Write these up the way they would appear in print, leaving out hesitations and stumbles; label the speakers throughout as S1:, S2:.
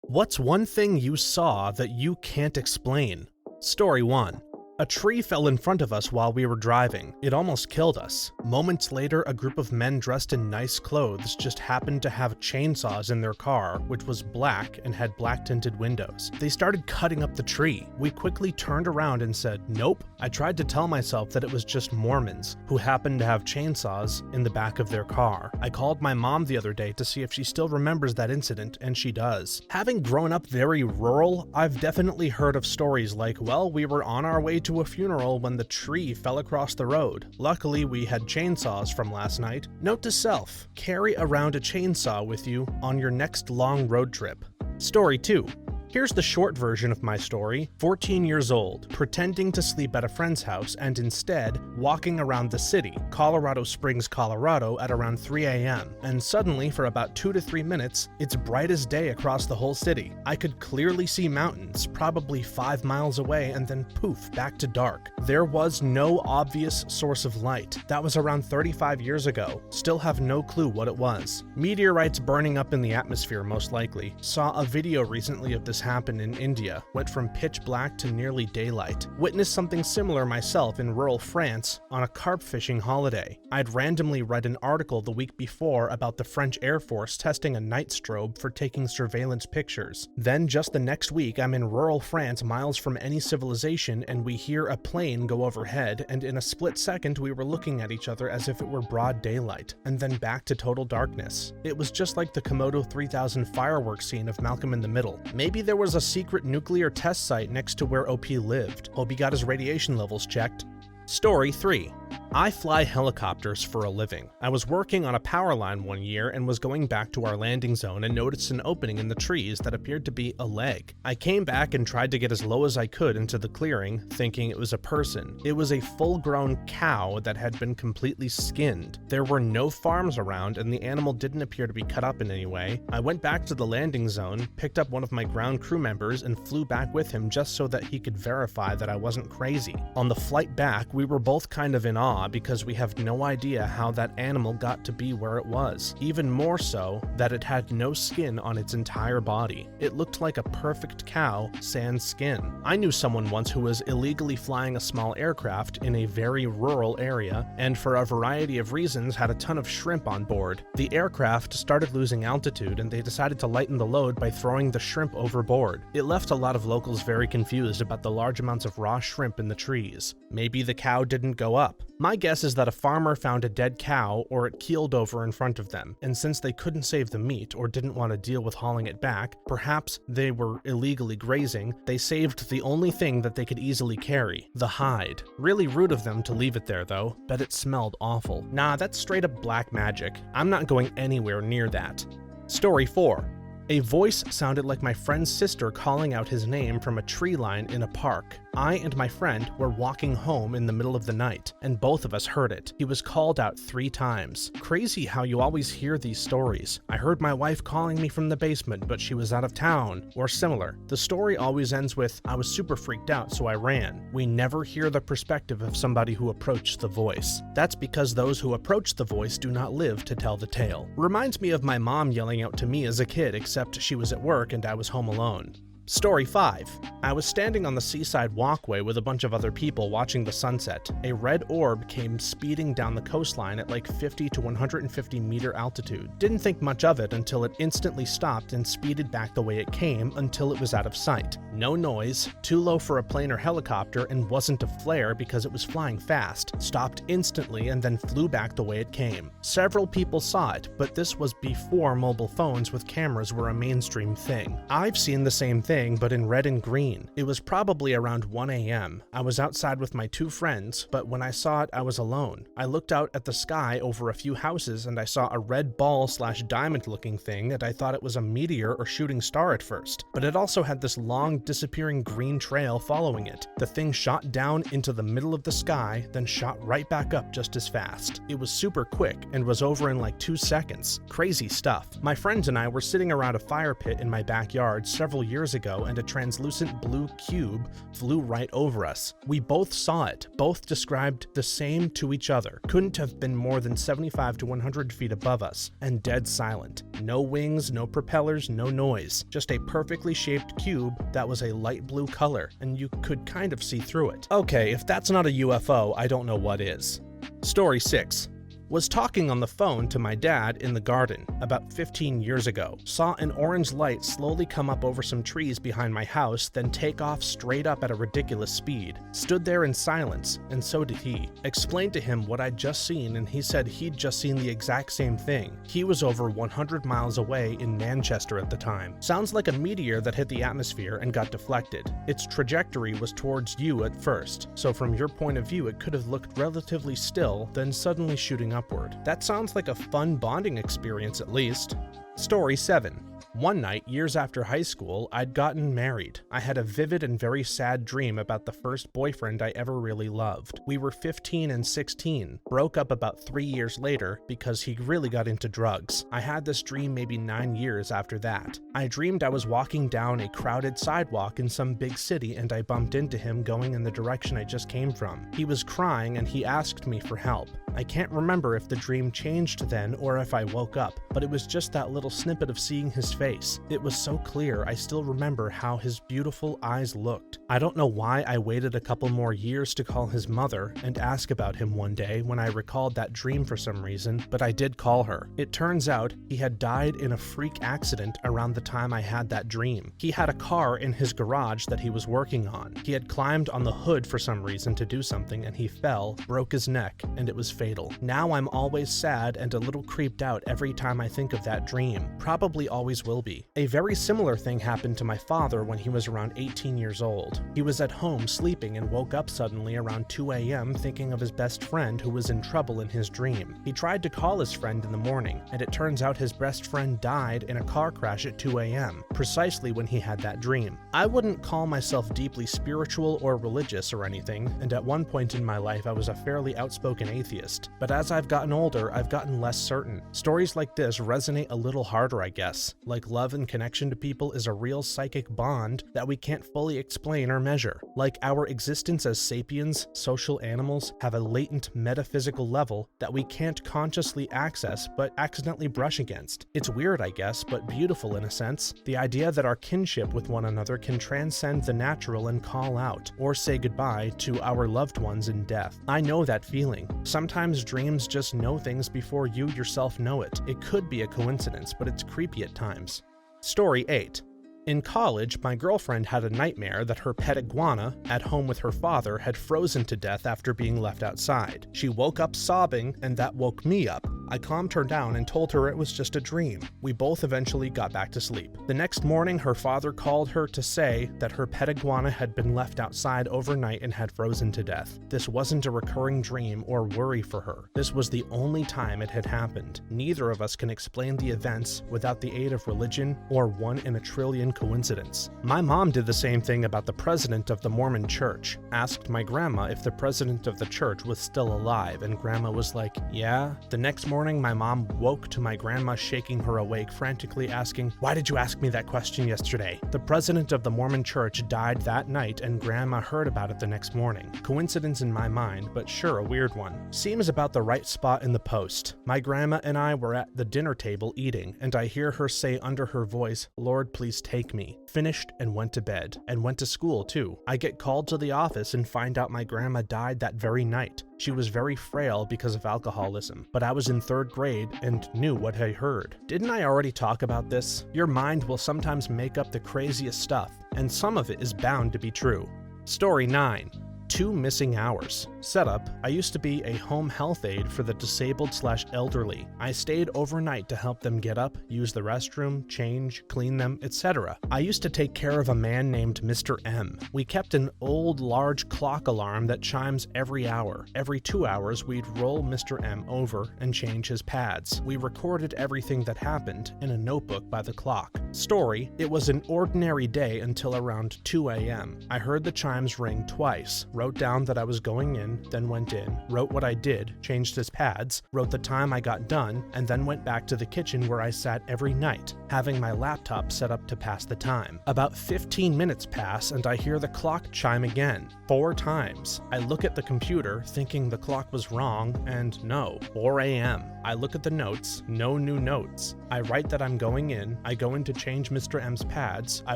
S1: What's one thing you saw that you can't explain? Story 1. A tree fell in front of us while we were driving. It almost killed us. Moments later, a group of men dressed in nice clothes just happened to have chainsaws in their car, which was black and had black tinted windows. They started cutting up the tree. We quickly turned around and said, nope. I tried to tell myself that it was just Mormons who happened to have chainsaws in the back of their car. I called my mom the other day to see if she still remembers that incident, and she does. Having grown up very rural, I've definitely heard of stories like, well, we were on our way to a funeral when the tree fell across the road. Luckily, we had chainsaws from last night. Note to self, carry around a chainsaw with you on your next long road trip. Story 2. Here's the short version of my story. 14 years old, pretending to sleep at a friend's house and instead walking around the city, Colorado Springs, Colorado, at around 3 a.m. And suddenly, for about 2 to 3 minutes, it's bright as day across the whole city. I could clearly see mountains, probably 5 miles away, and then poof, back to dark. There was no obvious source of light. That was around 35 years ago. Still have no clue what it was. Meteorites burning up in the atmosphere, most likely. Saw a video recently of this happened in India, went from pitch black to nearly daylight. Witnessed something similar myself in rural France on a carp fishing holiday. I'd randomly read an article the week before about the French Air Force testing a night strobe for taking surveillance pictures. Then just the next week, I'm in rural France, miles from any civilization, and we hear a plane go overhead, and in a split second we were looking at each other as if it were broad daylight, and then back to total darkness. It was just like the Komodo 3000 fireworks scene of Malcolm in the Middle. Maybe there was a secret nuclear test site next to where OP lived. Hope he got his radiation levels checked. Story 3. I fly helicopters for a living. I was working on a power line one year and was going back to our landing zone and noticed an opening in the trees that appeared to be a leg. I came back and tried to get as low as I could into the clearing, thinking it was a person. It was a full-grown cow that had been completely skinned. There were no farms around and the animal didn't appear to be cut up in any way. I went back to the landing zone, picked up one of my ground crew members and flew back with him just so that he could verify that I wasn't crazy. On the flight back, we were both kind of in awe because we have no idea how that animal got to be where it was. Even more so, that it had no skin on its entire body. It looked like a perfect cow, sans skin. I knew someone once who was illegally flying a small aircraft in a very rural area, and for a variety of reasons had a ton of shrimp on board. The aircraft started losing altitude and they decided to lighten the load by throwing the shrimp overboard. It left a lot of locals very confused about the large amounts of raw shrimp in the trees. Maybe the cow didn't go up. My guess is that a farmer found a dead cow or it keeled over in front of them, and since they couldn't save the meat or didn't want to deal with hauling it back, perhaps they were illegally grazing, they saved the only thing that they could easily carry, the hide. Really rude of them to leave it there though, bet it smelled awful. Nah, that's straight up black magic. I'm not going anywhere near that. Story 4. A voice sounded like my friend's sister calling out his name from a tree line in a park. I and my friend were walking home in the middle of the night, and both of us heard it. He was called out 3 times. Crazy how you always hear these stories. I heard my wife calling me from the basement, but she was out of town, or similar. The story always ends with, I was super freaked out, so I ran. We never hear the perspective of somebody who approached the voice. That's because those who approach the voice do not live to tell the tale. Reminds me of my mom yelling out to me as a kid, except she was at work and I was home alone. Story 5. I was standing on the seaside walkway with a bunch of other people watching the sunset. A red orb came speeding down the coastline at like 50 to 150 meter altitude. Didn't think much of it until it instantly stopped and speeded back the way it came until it was out of sight. No noise, too low for a plane or helicopter, and wasn't a flare because it was flying fast. Stopped instantly and then flew back the way it came. Several people saw it, but this was before mobile phones with cameras were a mainstream thing. I've seen the same thing, but in red and green. It was probably around 1 a.m. I was outside with my 2 friends, but when I saw it, I was alone. I looked out at the sky over a few houses and I saw a red ball/diamond looking thing and I thought it was a meteor or shooting star at first, but it also had this long disappearing green trail following it. The thing shot down into the middle of the sky, then shot right back up just as fast. It was super quick and was over in like 2 seconds. Crazy stuff. My friends and I were sitting around a fire pit in my backyard several years ago ago and a translucent blue cube flew right over us. We both saw it, both described the same to each other. Couldn't have been more than 75 to 100 feet above us, and dead silent. No wings, no propellers, no noise. Just a perfectly shaped cube that was a light blue color, and you could kind of see through it. Okay, if that's not a UFO, I don't know what is. Story 6. Was talking on the phone to my dad in the garden about 15 years ago. Saw an orange light slowly come up over some trees behind my house, then take off straight up at a ridiculous speed. Stood there in silence, and so did he. Explained to him what I'd just seen, and he said he'd just seen the exact same thing. He was over 100 miles away in Manchester at the time. Sounds like a meteor that hit the atmosphere and got deflected. Its trajectory was towards you at first, so from your point of view it could have looked relatively still, then suddenly shooting upward. That sounds like a fun bonding experience at least. Story 7. One night, years after high school, I'd gotten married. I had a vivid and very sad dream about the first boyfriend I ever really loved. We were 15 and 16, broke up about 3 years later because he really got into drugs. I had this dream maybe 9 years after that. I dreamed I was walking down a crowded sidewalk in some big city and I bumped into him going in the direction I just came from. He was crying and he asked me for help. I can't remember if the dream changed then or if I woke up, but it was just that little snippet of seeing his face. It was so clear, I still remember how his beautiful eyes looked. I don't know why I waited a couple more years to call his mother and ask about him one day when I recalled that dream for some reason, but I did call her. It turns out he had died in a freak accident around the time I had that dream. He had a car in his garage that he was working on. He had climbed on the hood for some reason to do something and he fell, broke his neck, and it was fatal. Now I'm always sad and a little creeped out every time I think of that dream. Probably always will be. A very similar thing happened to my father when he was around 18 years old. He was at home sleeping and woke up suddenly around 2 a.m. thinking of his best friend who was in trouble in his dream. He tried to call his friend in the morning, and it turns out his best friend died in a car crash at 2 a.m., precisely when he had that dream. I wouldn't call myself deeply spiritual or religious or anything, and at one point in my life I was a fairly outspoken atheist, but as I've gotten older, I've gotten less certain. Stories like this resonate a little harder, I guess. Like love and connection to people is a real psychic bond that we can't fully explain or measure. Like our existence as sapiens, social animals, have a latent metaphysical level that we can't consciously access but accidentally brush against. It's weird, I guess, but beautiful in a sense. The idea that our kinship with one another can transcend the natural and call out, or say goodbye, to our loved ones in death. I know that feeling. Sometimes dreams just know things before you yourself know it. It could be a coincidence, but it's creepy at times. Story 8. In college, my girlfriend had a nightmare that her pet iguana, at home with her father, had frozen to death after being left outside. She woke up sobbing, and that woke me up. I calmed her down and told her it was just a dream. We both eventually got back to sleep. The next morning, her father called her to say that her pet iguana had been left outside overnight and had frozen to death. This wasn't a recurring dream or worry for her. This was the only time it had happened. Neither of us can explain the events without the aid of religion or 1 in a trillion coincidence. My mom did the same thing about the president of the Mormon church. Asked my grandma if the president of the church was still alive, and grandma was like, yeah. The next morning, my mom woke to my grandma shaking her awake, frantically asking, why did you ask me that question yesterday? The president of the Mormon church died that night, and grandma heard about it the next morning. Coincidence in my mind, but sure, a weird one. Seems about the right spot in the post. My grandma and I were at the dinner table eating, and I hear her say under her voice, Lord, please take me. Finished and went to bed, and went to school too. I get called to the office and find out my grandma died that very night. She was very frail because of alcoholism, but I was in 3rd grade and knew what I heard. Didn't I already talk about this? Your mind will sometimes make up the craziest stuff, and some of it is bound to be true. Story 9. 2 missing hours. Setup: I used to be a home health aide for the disabled/elderly. I stayed overnight to help them get up, use the restroom, change, clean them, etc. I used to take care of a man named Mr. M. We kept an old large clock alarm that chimes every hour. Every 2 hours we'd roll Mr. M over and change his pads. We recorded everything that happened in a notebook by the clock. Story: it was an ordinary day until around 2 a.m. I heard the chimes ring twice, wrote down that I was going in, then went in, wrote what I did, changed his pads, wrote the time I got done, and then went back to the kitchen where I sat every night, having my laptop set up to pass the time. About 15 minutes pass and I hear the clock chime again, 4 times. I look at the computer, thinking the clock was wrong, and no, 4 a.m. I look at the notes, no new notes. I write that I'm going in, I go in to change Mr. M's pads, I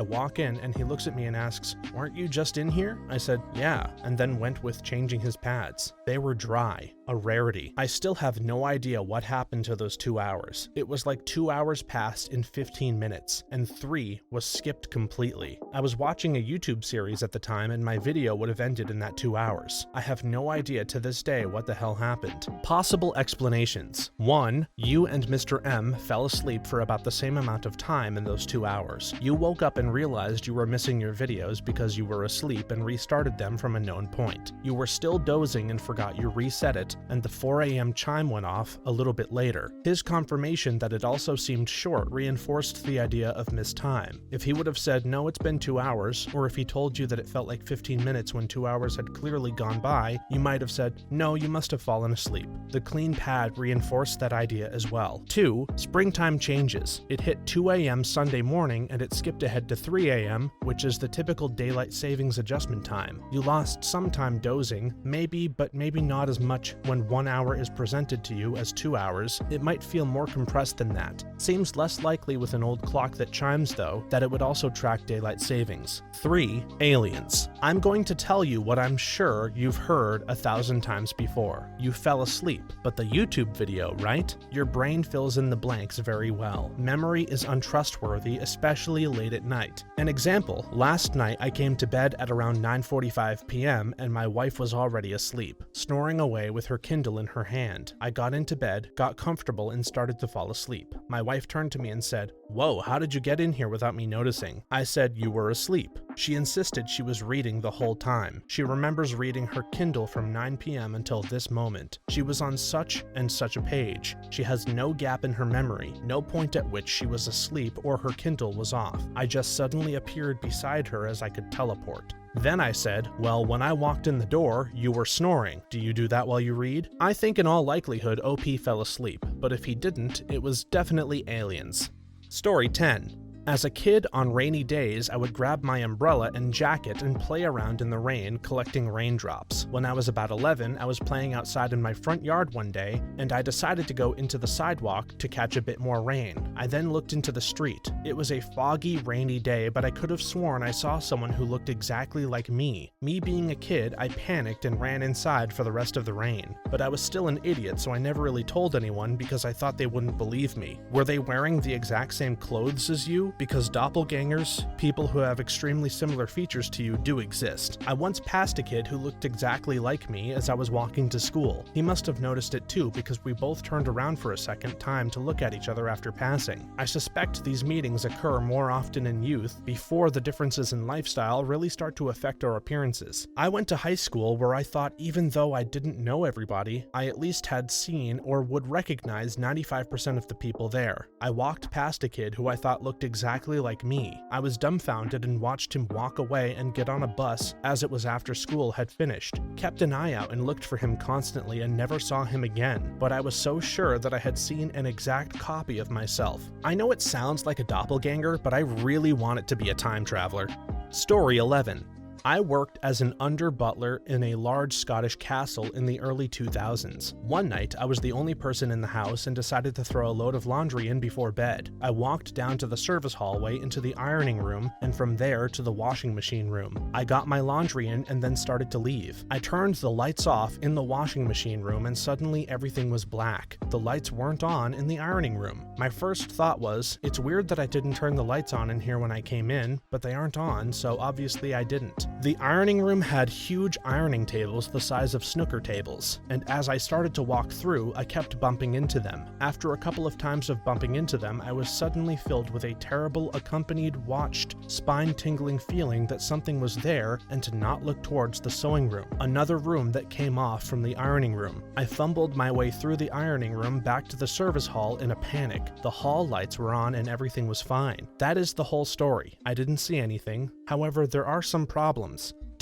S1: walk in and he looks at me and asks, "Aren't you just in here?" I said, "Yeah," and then went with changing his pads. They were dry, a rarity. I still have no idea what happened to those 2 hours. It was like 2 hours passed in 15 minutes, and 3 was skipped completely. I was watching a YouTube series at the time and my video would have ended in that 2 hours. I have no idea to this day what the hell happened. Possible explanations. 1. You and Mr. M fell asleep for about the same amount of time in those 2 hours. You woke up and realized you were missing your videos because you were asleep and restarted them from a known point. You were still dozing and forgot you reset it, and the 4 a.m. chime went off a little bit later. His confirmation that it also seemed short reinforced the idea of missed time. If he would have said, "No, it's been 2 hours," or if he told you that it felt like 15 minutes when 2 hours had clearly gone by, you might have said, "No, you must have fallen asleep." The clean pad reinforced that idea as well. 2. Springtime changes. It hit 2 a.m. Sunday morning and it skipped ahead to 3 a.m., which is the typical daylight savings adjustment time. You lost some time dozing, maybe, but maybe not as much when 1 hour is presented to you as 2 hours. It might feel more compressed than that. Seems less likely with an old clock that chimes, though, that it would also track daylight savings. 3. Aliens. I'm going to tell you what I'm sure you've heard 1,000 times before. You fell asleep, but the YouTube video, right? Your brain fills in the blanks very well. Memory is untrustworthy, especially late at night. An example, last night I came to bed at around 9:45 p.m. and my wife was already asleep, snoring away with her Kindle in her hand. I got into bed, got comfortable, and started to fall asleep. My wife turned to me and said, "Whoa, how did you get in here without me noticing?" I said, "You were asleep." She insisted she was reading the whole time. She remembers reading her Kindle from 9 p.m. until this moment. She was on such and such a page. She has no gap in her memory, no point at which she was asleep or her Kindle was off. I just suddenly appeared beside her as I could teleport. Then I said, "Well, when I walked in the door, you were snoring. Do you do that while you read?" I think in all likelihood OP fell asleep, but if he didn't, it was definitely aliens. Story 10. As a kid, on rainy days, I would grab my umbrella and jacket and play around in the rain, collecting raindrops. When I was about 11, I was playing outside in my front yard one day, and I decided to go into the sidewalk to catch a bit more rain. I then looked into the street. It was a foggy, rainy day, but I could have sworn I saw someone who looked exactly like me. Me being a kid, I panicked and ran inside for the rest of the rain. But I was still an idiot, so I never really told anyone because I thought they wouldn't believe me. Were they wearing the exact same clothes as you? Because doppelgangers, people who have extremely similar features to you, do exist. I once passed a kid who looked exactly like me as I was walking to school. He must have noticed it too because we both turned around for a second time to look at each other after passing. I suspect these meetings occur more often in youth before the differences in lifestyle really start to affect our appearances. I went to high school where I thought even though I didn't know everybody, I at least had seen or would recognize 95% of the people there. I walked past a kid who I thought looked exactly like me. I was dumbfounded and watched him walk away and get on a bus as it was after school had finished. Kept an eye out and looked for him constantly and never saw him again, but I was so sure that I had seen an exact copy of myself. I know it sounds like a doppelganger, but I really want it to be a time traveler. Story 11. I worked as an under-butler in a large Scottish castle in the early 2000s. One night, I was the only person in the house and decided to throw a load of laundry in before bed. I walked down to the service hallway into the ironing room and from there to the washing machine room. I got my laundry in and then started to leave. I turned the lights off in the washing machine room and suddenly everything was black. The lights weren't on in the ironing room. My first thought was, it's weird that I didn't turn the lights on in here when I came in, but they aren't on, so obviously I didn't. The ironing room had huge ironing tables the size of snooker tables, and as I started to walk through, I kept bumping into them. After a couple of times of bumping into them, I was suddenly filled with a terrible, accompanied, watched, spine-tingling feeling that something was there and to not look towards the sewing room, another room that came off from the ironing room. I fumbled my way through the ironing room back to the service hall in a panic. The hall lights were on and everything was fine. That is the whole story. I didn't see anything. However, there are some problems.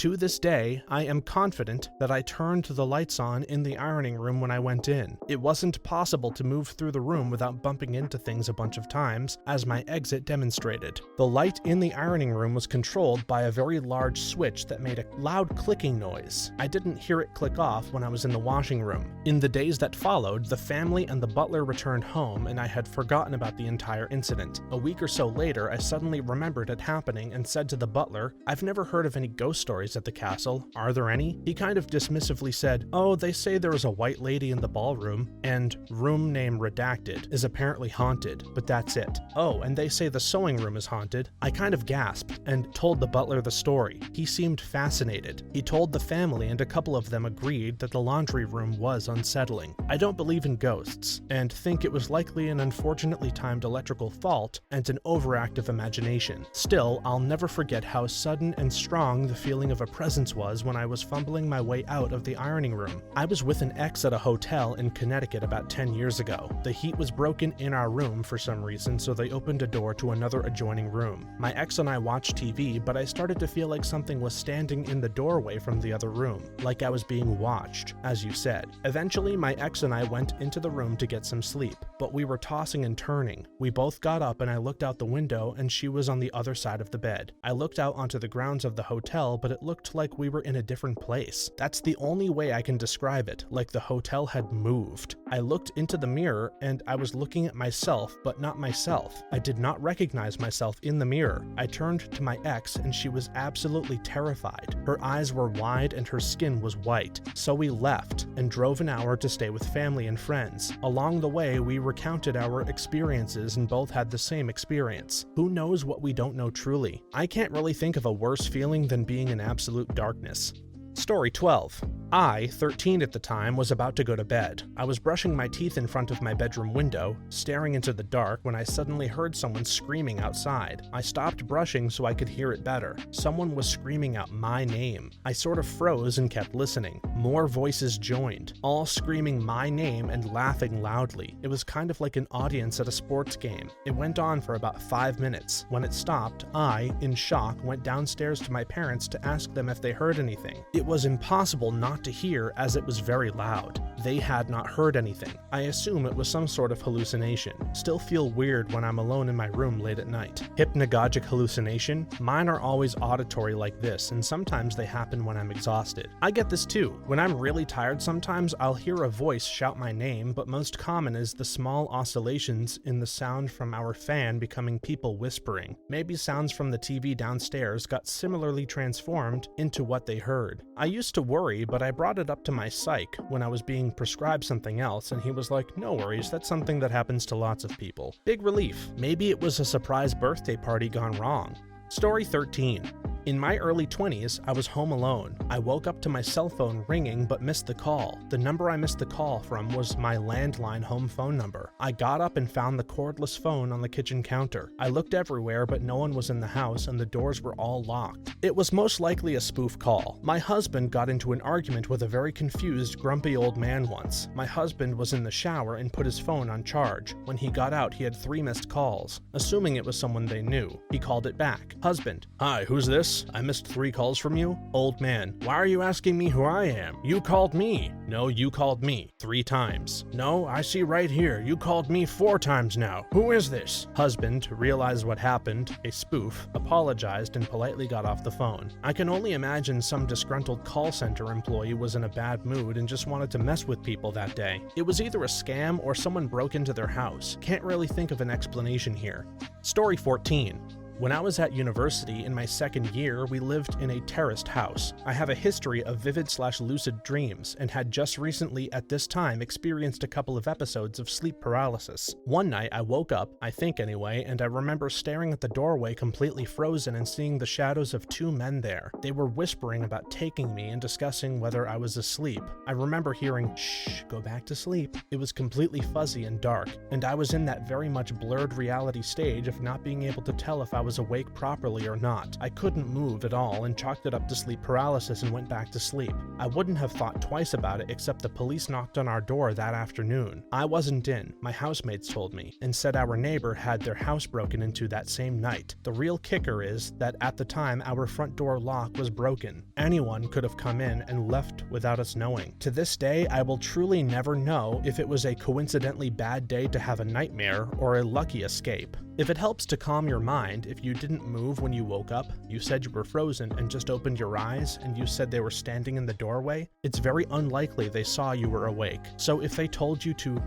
S1: To this day, I am confident that I turned the lights on in the ironing room when I went in. It wasn't possible to move through the room without bumping into things a bunch of times, as my exit demonstrated. The light in the ironing room was controlled by a very large switch that made a loud clicking noise. I didn't hear it click off when I was in the washing room. In the days that followed, the family and the butler returned home, and I had forgotten about the entire incident. A week or so later, I suddenly remembered it happening and said to the butler, "I've never heard of any ghost stories at the castle. Are there any?" He kind of dismissively said, "Oh, they say there was a white lady in the ballroom, and room name redacted is apparently haunted, but that's it. Oh, and they say the sewing room is haunted." I kind of gasped and told the butler the story. He seemed fascinated. He told the family, and a couple of them agreed that the laundry room was unsettling. I don't believe in ghosts, and think it was likely an unfortunately timed electrical fault and an overactive imagination. Still, I'll never forget how sudden and strong the feeling of a presence was when I was fumbling my way out of the ironing room. I was with an ex at a hotel in Connecticut about 10 years ago. The heat was broken in our room for some reason, so they opened a door to another adjoining room. My ex and I watched TV, but I started to feel like something was standing in the doorway from the other room, like I was being watched, as you said. Eventually, my ex and I went into the room to get some sleep, but we were tossing and turning. We both got up and I looked out the window, and she was on the other side of the bed. I looked out onto the grounds of the hotel, but it looked like we were in a different place. That's the only way I can describe it, like the hotel had moved. I looked into the mirror, and I was looking at myself, but not myself. I did not recognize myself in the mirror. I turned to my ex, and she was absolutely terrified. Her eyes were wide and her skin was white. So we left and drove an hour to stay with family and friends. Along the way, we recounted our experiences and both had the same experience. Who knows what we don't know truly? I can't really think of a worse feeling than being in absolute darkness. Story 12. I, 13 at the time, was about to go to bed. I was brushing my teeth in front of my bedroom window, staring into the dark, when I suddenly heard someone screaming outside. I stopped brushing so I could hear it better. Someone was screaming out my name. I sort of froze and kept listening. More voices joined, all screaming my name and laughing loudly. It was kind of like an audience at a sports game. It went on for about 5 minutes. When it stopped, I, in shock, went downstairs to my parents to ask them if they heard anything. It was impossible not to hear as it was very loud. They had not heard anything. I assume it was some sort of hallucination. Still feel weird when I'm alone in my room late at night. Hypnagogic hallucination? Mine are always auditory like this, and sometimes they happen when I'm exhausted. I get this too. When I'm really tired sometimes, I'll hear a voice shout my name, but most common is the small oscillations in the sound from our fan becoming people whispering. Maybe sounds from the TV downstairs got similarly transformed into what they heard. I used to worry, but I brought it up to my psych when I was being prescribed something else, and he was like, "No worries, that's something that happens to lots of people." Big relief. Maybe it was a surprise birthday party gone wrong. Story 13. In my early 20s, I was home alone. I woke up to my cell phone ringing but missed the call. The number I missed the call from was my landline home phone number. I got up and found the cordless phone on the kitchen counter. I looked everywhere, but no one was in the house and the doors were all locked. It was most likely a spoof call. My husband got into an argument with a very confused, grumpy old man once. My husband was in the shower and put his phone on charge. When he got out, he had 3 missed calls. Assuming it was someone they knew, he called it back. Husband: "Hi, who's this? I missed 3 calls from you." Old man: "Why are you asking me who I am? You called me." "No, you called me 3 times. "No, I see right here. You called me 4 times now. Who is this?" Husband realized what happened, a spoof, apologized, and politely got off the phone. I can only imagine some disgruntled call center employee was in a bad mood and just wanted to mess with people that day. It was either a scam or someone broke into their house. Can't really think of an explanation here. Story 14. When I was at university in my 2nd year, we lived in a terraced house. I have a history of vivid/lucid dreams and had just recently at this time experienced a couple of episodes of sleep paralysis. One night I woke up, I think anyway, and I remember staring at the doorway completely frozen and seeing the shadows of 2 men there. They were whispering about taking me and discussing whether I was asleep. I remember hearing, "Shh, go back to sleep." It was completely fuzzy and dark, and I was in that very much blurred reality stage of not being able to tell if I was was awake properly or not. I couldn't move at all and chalked it up to sleep paralysis and went back to sleep. I wouldn't have thought twice about it, except the police knocked on our door that afternoon. I wasn't in, my housemates told me, and said our neighbor had their house broken into that same night. The real kicker is that at the time our front door lock was broken. Anyone could have come in and left without us knowing. To this day, I will truly never know if it was a coincidentally bad day to have a nightmare or a lucky escape. If it helps to calm your mind, if you didn't move when you woke up, you said you were frozen and just opened your eyes, and you said they were standing in the doorway, it's very unlikely they saw you were awake. So if they told you to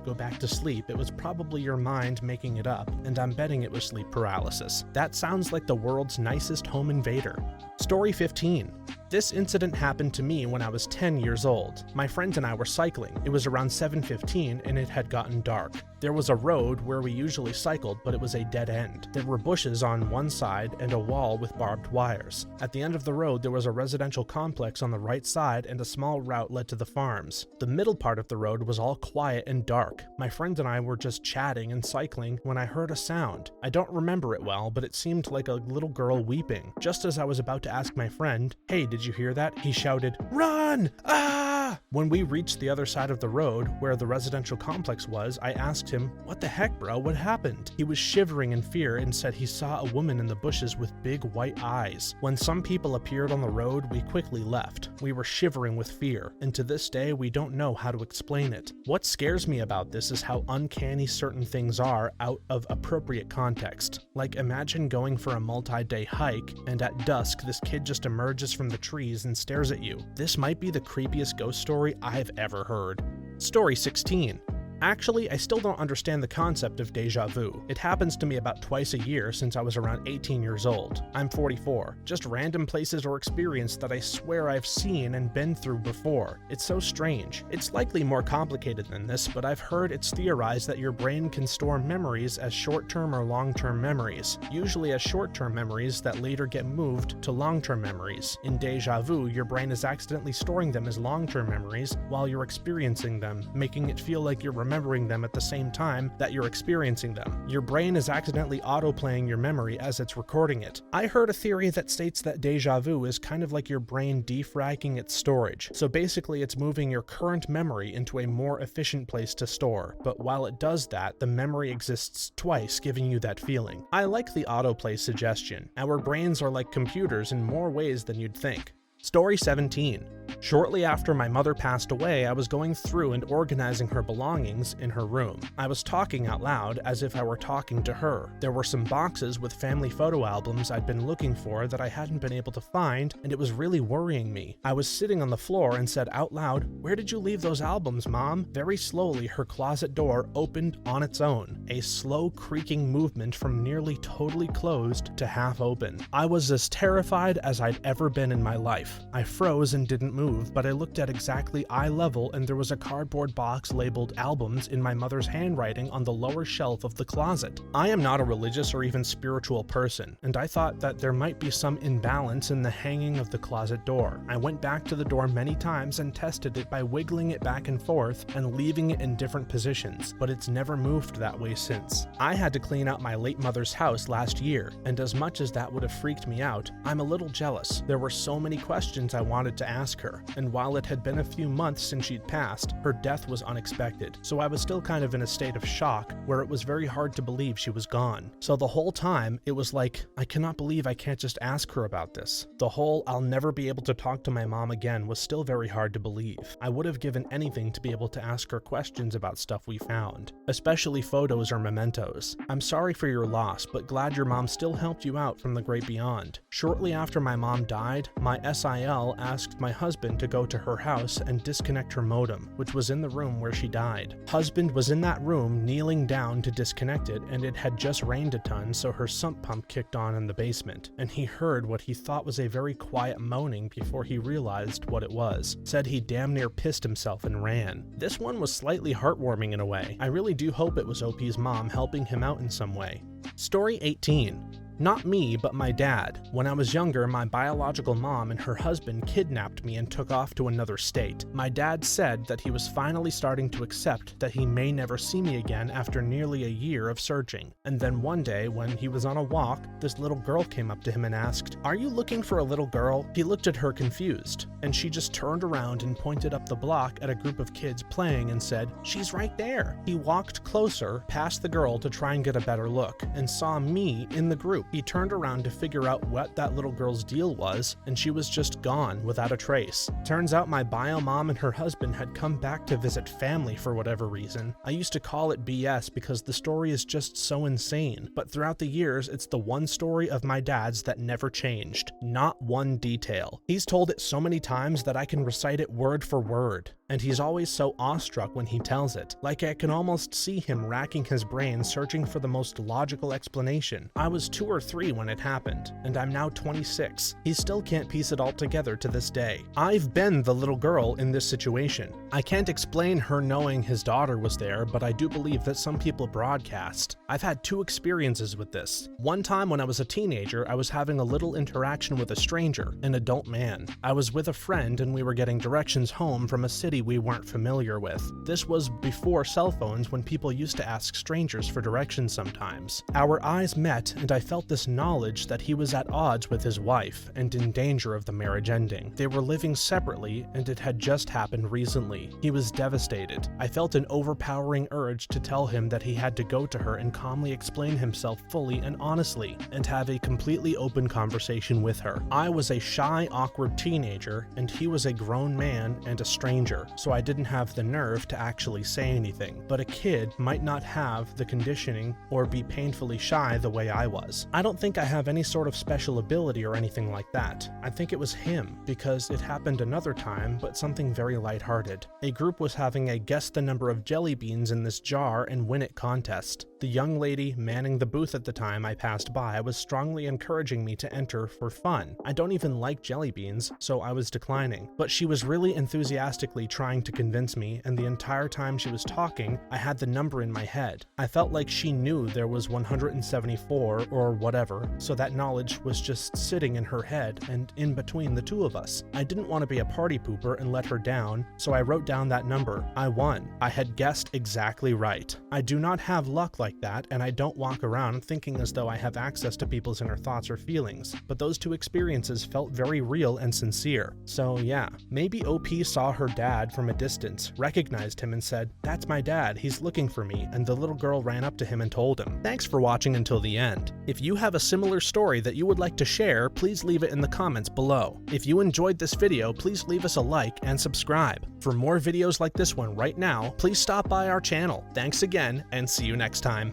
S1: go back to sleep, it was probably your mind making it up, and I'm betting it was sleep paralysis. That sounds like the world's nicest home invader. Story 15. This incident happened to me when I was 10 years old. My friends and I were cycling. It was around 7:15 and it had gotten dark. There was a road where we usually cycled, but it was a dead end. There were bushes on one side and a wall with barbed wires. At the end of the road, there was a residential complex on the right side and a small route led to the farms. The middle part of the road was all quiet and dark. My friends and I were just chatting and cycling when I heard a sound. I don't remember it well, but it seemed like a little girl weeping. Just as I was about to ask my friend, "Hey, did you hear that?" he shouted, "Run! Ah!" When we reached the other side of the road, where the residential complex was, I asked him, "What the heck, bro? What happened?" He was shivering in fear and said he saw a woman in the bushes with big white eyes. When some people appeared on the road, we quickly left. We were shivering with fear, and to this day, we don't know how to explain it. What scares me about this is how uncanny certain things are out of appropriate context. Like, imagine going for a multi-day hike, and at dusk, this kid just emerges from the trees and stares at you. This might be the creepiest ghost story I've ever heard. Story 16. Actually, I still don't understand the concept of deja vu. It happens to me about twice a year since I was around 18 years old. I'm 44. Just random places or experience that I swear I've seen and been through before. It's so strange. It's likely more complicated than this, but I've heard it's theorized that your brain can store memories as short-term or long-term memories, usually as short-term memories that later get moved to long-term memories. In deja vu, your brain is accidentally storing them as long-term memories while you're experiencing them, making it feel like you're remembering them at the same time that you're experiencing them. Your brain is accidentally autoplaying your memory as it's recording it. I heard a theory that states that deja vu is kind of like your brain defragging its storage. So basically it's moving your current memory into a more efficient place to store. But while it does that, the memory exists twice, giving you that feeling. I like the autoplay suggestion. Our brains are like computers in more ways than you'd think. Story 17. Shortly after my mother passed away, I was going through and organizing her belongings in her room. I was talking out loud as if I were talking to her. There were some boxes with family photo albums I'd been looking for that I hadn't been able to find, and it was really worrying me. I was sitting on the floor and said out loud, "Where did you leave those albums, Mom?" Very slowly, her closet door opened on its own, a slow creaking movement from nearly totally closed to half open. I was as terrified as I'd ever been in my life. I froze and didn't move, but I looked at exactly eye level and there was a cardboard box labeled albums in my mother's handwriting on the lower shelf of the closet. I am not a religious or even spiritual person, and I thought that there might be some imbalance in the hanging of the closet door. I went back to the door many times and tested it by wiggling it back and forth and leaving it in different positions, but it's never moved that way since. I had to clean out my late mother's house last year, and as much as that would have freaked me out, I'm a little jealous. There were so many questions I wanted to ask her, and while it had been a few months since she'd passed, her death was unexpected, so I was still kind of in a state of shock where it was very hard to believe she was gone. So the whole time, it was like, I cannot believe I can't just ask her about this. The whole I'll never be able to talk to my mom again was still very hard to believe. I would have given anything to be able to ask her questions about stuff we found, especially photos or mementos. I'm sorry for your loss, but glad your mom still helped you out from the great beyond. Shortly after my mom died, my SIL asked my husband to go to her house and disconnect her modem, which was in the room where she died. Husband was in that room kneeling down to disconnect it, and it had just rained a ton, so her sump pump kicked on in the basement, and he heard what he thought was a very quiet moaning before he realized what it was. Said he damn near pissed himself and ran. This one was slightly heartwarming in a way. I really do hope it was OP's mom helping him out in some way. Story 18. Not me, but my dad. When I was younger, my biological mom and her husband kidnapped me and took off to another state. My dad said that he was finally starting to accept that he may never see me again after nearly a year of searching. And then one day, when he was on a walk, this little girl came up to him and asked, "Are you looking for a little girl?" He looked at her confused, and she just turned around and pointed up the block at a group of kids playing and said, "She's right there." He walked closer, past the girl to try and get a better look, and saw me in the group. He turned around to figure out what that little girl's deal was, and she was just gone without a trace. Turns out my bio mom and her husband had come back to visit family for whatever reason. I used to call it BS because the story is just so insane, but throughout the years, it's the one story of my dad's that never changed. Not one detail. He's told it so many times that I can recite it word for word, and he's always so awestruck when he tells it. Like I can almost see him racking his brain searching for the most logical explanation. I was 2 or 3 when it happened, and I'm now 26. He still can't piece it all together to this day. I've been the little girl in this situation. I can't explain her knowing his daughter was there, but I do believe that some people broadcast. I've had 2 experiences with this. One time when I was a teenager, I was having a little interaction with a stranger, an adult man. I was with a friend and we were getting directions home from a city we weren't familiar with. This was before cell phones, when people used to ask strangers for directions sometimes. Our eyes met and I felt this knowledge that he was at odds with his wife and in danger of the marriage ending. They were living separately and it had just happened recently. He was devastated. I felt an overpowering urge to tell him that he had to go to her and calmly explain himself fully and honestly, and have a completely open conversation with her. I was a shy, awkward teenager, and he was a grown man and a stranger, so I didn't have the nerve to actually say anything. But a kid might not have the conditioning or be painfully shy the way I was. I don't think I have any sort of special ability or anything like that. I think it was him, because it happened another time, but something very lighthearted. A group was having a guess the number of jelly beans in this jar and win it contest. The young lady manning the booth at the time I passed by was strongly encouraging me to enter for fun. I don't even like jelly beans, so I was declining. But she was really enthusiastically trying to convince me, and the entire time she was talking, I had the number in my head. I felt like she knew there was 174 or whatever, so that knowledge was just sitting in her head and in between the 2 of us. I didn't want to be a party pooper and let her down, so I wrote down that number. I won. I had guessed exactly right. I do not have luck like that, and I don't walk around thinking as though I have access to people's inner thoughts or feelings, but those 2 experiences felt very real and sincere. So yeah, maybe OP saw her dad from a distance, recognized him and said, "That's my dad, he's looking for me," and the little girl ran up to him and told him. Thanks for watching until the end. If you have a similar story that you would like to share, please leave it in the comments below. If you enjoyed this video, please leave us a like and subscribe. For more videos like this one right now, please stop by our channel. Thanks again, and see you next time.